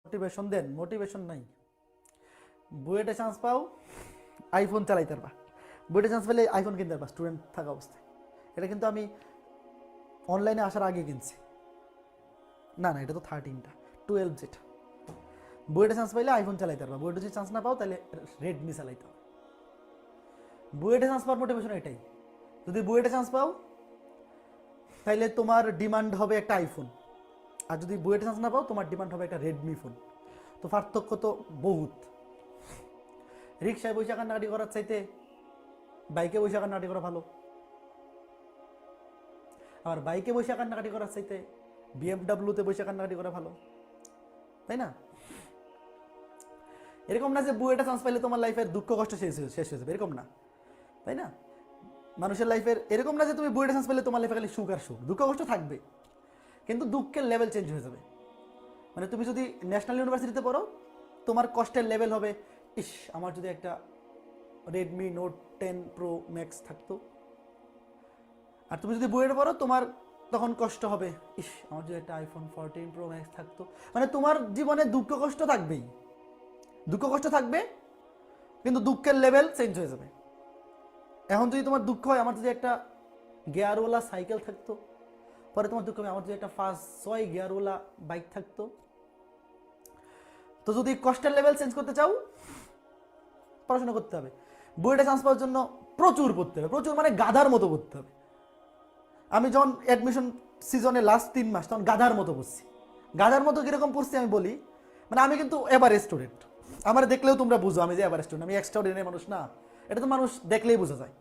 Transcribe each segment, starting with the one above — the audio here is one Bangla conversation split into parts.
মোটিভেশন দেন, মোটিভেশন নাই। বুয়েটে চান্স পাও, আইফোন চালাইতে পারবা। বুয়েটে চান্স পেলে আইফোন কিনতে পারবা স্টুডেন্ট থাকা অবস্থায়। এটা কিন্তু আমি অনলাইনে আসার আগে কিনছি। না না, এটা তো 13টা 12 যেটা। বুয়েটে চান্স পাইলে আইফোন চালাইতে পারবা। বুয়েটে যদি চান্স না পাও তাহলে রেডমি চালাইতে হবে। বুয়েটে চান্স পাওয়ার মোটিভেশন এটাই। যদি বুয়েটে চান্স পাও তাহলে তোমার ডিমান্ড হবে একটা আইফোন, আর যদি বুয়েটে চান্স না পাও তোমার ডিমান্ড হবে একটা রেডমি ফোন। তো পার্থক্য তো বহুত। রিক্সায় বসে কান্নাকাটি করার চাইতে বাইকে বসে কান্নাকাটি করা ভালো। আর বাইকে বসে কান্নাকাটি করার চাইতে বিএমডাব্লিউতে বসে কান্নাকাটি করা ভালো, তাই না? এরকম না যে বুয়েটা চান্স পাইলে তোমার লাইফের দুঃখ কষ্ট শেষ হয়ে যাবে, এরকম না, তাই না? মানুষের লাইফের এরকম না যে তুমি বুয়েটা চান্স পেলে তোমার লাইফে খালি সুখ আর সুখ, দুঃখ কষ্ট থাকবে, কিন্তু দুঃখের লেভেল চেঞ্জ হয়ে যাবে। মানে তুমি যদি ন্যাশনাল ইউনিভার্সিটিতে পড়ো, তোমার কষ্টের লেভেল হবে, ইস আমার যদি একটা রেডমি নোট 10 প্রো ম্যাক্স থাকতো। আর তুমি যদি বুয়েটে পড়ো, তোমার তখন কষ্ট হবে, ইস আমার যদি একটা আইফোন 14 প্রো ম্যাক্স থাকতো। মানে তোমার জীবনে দুঃখ কষ্ট থাকবেই, দুঃখ কষ্ট থাকবে, কিন্তু দুঃখের লেভেল চেঞ্জ হয়ে যাবে। এখন যদি তোমার দুঃখ হয় আমার যদি একটা গিয়ারওয়ালা সাইকেল থাকতো, পরে তোমার দুঃখ হবে আমার যদি একটা 5-6 গিয়ারওয়ালা বাইক থাকতো। তো যদি কষ্টের লেভেল চেঞ্জ করতে চাও, পড়াশোনা করতে হবে। বুয়েটে চান্স পাওয়ার জন্য প্রচুর পড়তে হবে, প্রচুর মানে গাধার মতো পড়তে হবে। আমি যখন অ্যাডমিশন সিজনে লাস্ট 3 মাস তখন গাধার মতো পড়ছি। গাধার মতো কিরকম পড়ছি আমি বলি, মানে আমি কিন্তু এভারেজ স্টুডেন্ট। আমার দেখলেও তোমরা বুঝো আমি যে এভারেজ স্টুডেন্ট, আমি এক্সট্রাঅর্ডিনারি মানুষ না, এটা তো মানুষ দেখলেই বোঝা যায়।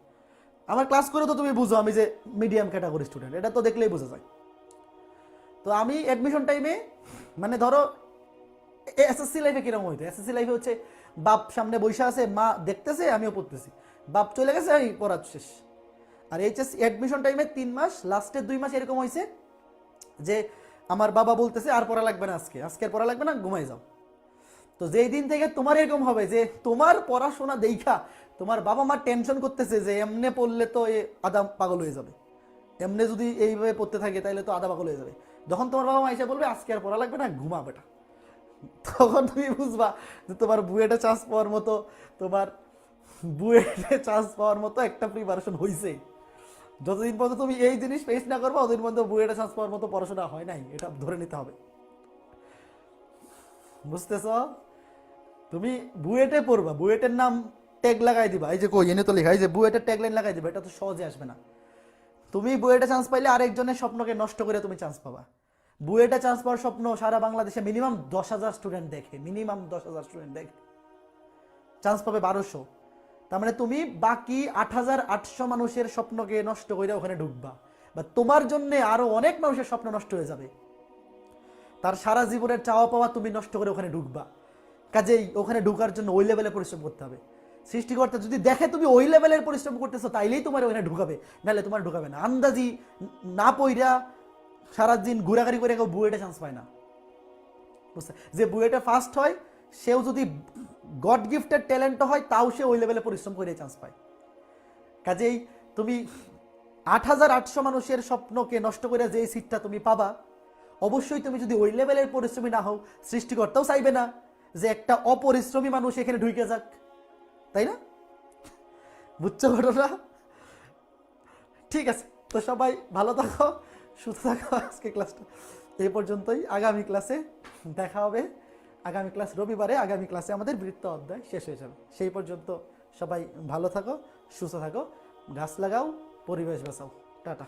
আমার ক্লাস করে তো তুমি বুঝো আমি যে মিডিয়াম ক্যাটাগরি স্টুডেন্ট, এটা তো দেখলেই বোঝা যায়। তো আমি অ্যাডমিশন টাইমে মানে ধরো এসএসসি লাইফে কিরকম হইতো, এসএসসি লাইফে হচ্ছে বাপ সামনে বসে আছে, মা দেখতেছে, আমিও পড়তেছি, বাপ চলে গেছে, আমি পড়া শেষ। আর এইচএসসি অ্যাডমিশন টাইমে 3 মাস, লাস্টের 2 মাস এরকম হয়েছে যে আমার বাবা বলতেছে আর পড়া লাগবে না, আজকে আর পড়া লাগবে না, ঘুমাই যাও। তো যেই দিন থেকে তোমার এরকম হবে যে তোমার পড়াশোনা দেখা তোমার বাবা মা টেনশন করতেছে যে এমনে পড়লে তো এ আধা পাগল হয়ে যাবে, এমনি যদি এইভাবে পড়তে থাকে তাহলে তো আধা পাগল হয়ে যাবে, যখন তোমার বাবা মা এসে বলবে আজকে আর পড়া লাগবে না, ঘুমা বেটা, তখন তুমি বুঝবা যে তোমার বুয়েটে চান্স পাওয়ার মতো, তোমার বুয়েটে চান্স পাওয়ার মতো একটা প্রিপারেশন হয়েছে। যতদিন পর্যন্ত তুমি এই জিনিস ফেস না করবো ততদিন পর্যন্ত বুয়েটে চান্স পাওয়ার মতো পড়াশোনা হয় নাই, এটা ধরে নিতে হবে। বুঝতেছ? তুমি বুয়েটে পড়বা, বুয়েটের নাম ট্যাগ লাগাই দিবা, এই যে কই এনে তো লেখা, এই যে বুয়েটের ট্যাগ লাইন লাগাই দিবা, এটা তো সহজে আসবে না। তুমি বুয়েটে চান্স পাইলে আরেকজনের স্বপ্নকে নষ্ট করে তুমি চান্স পাবা। বুয়েটে চান্স পাওয়ার স্বপ্ন সারা বাংলাদেশে মিনিমাম 10,000 স্টুডেন্ট দেখে, মিনিমাম 10,000 স্টুডেন্ট দেখে, চান্স পাবে 1200। তার মানে তুমি বাকি 8,800 মানুষের স্বপ্নকে নষ্ট করে ওখানে ঢুকবা, বা তোমার জন্য আরো অনেক মানুষের স্বপ্ন নষ্ট হয়ে যাবে, তার সারা জীবনের চাওয়া পাওয়া তুমি নষ্ট করে ওখানে ঢুকবা। কাজেই ওখানে ঢুকার জন্য ওই লেভেলে পরিশ্রম করতে হবে। সৃষ্টিকর্তা যদি দেখে তুমি ওই লেভেলের পরিশ্রম করতেছো তাইলেই তোমার ওখানে ঢুকাবে, নাহলে তোমার ঢুকাবে না। আন্দাজি না পইরা সারাদিন ঘোরাঘুরি করে কেউ বুয়েটে চান্স পায় না। বুঝতে, যে বুয়েটে ফার্স্ট হয় সেও যদি গড গিফটেড ট্যালেন্ট হয় তাও সে ওই লেভেলে পরিশ্রম করে চান্স পায়। কাজেই তুমি 8,800 মানুষের স্বপ্নকে নষ্ট করে যে সিটটা তুমি পাবা, অবশ্যই তুমি যদি ওই লেভেলের পরিশ্রমী না হও, সৃষ্টিকর্তাও চাইবে না যে একটা অপরিশ্রমী মানুষ এখানে ঢুকে যাক, তাই না? বুঝছো ঘটনা? ঠিক আছে, তো সবাই ভালো থাকো, সুস্থ থাকো। আজকে ক্লাসটা এই পর্যন্তই, আগামী ক্লাসে দেখা হবে। আগামী ক্লাস রবিবারে, আগামী ক্লাসে আমাদের বৃত্ত অধ্যায় শেষ হয়ে যাবে। সেই পর্যন্ত সবাই ভালো থাকো, সুস্থ থাকো, গাছ লাগাও, পরিবেশ বাঁচাও। টাটা।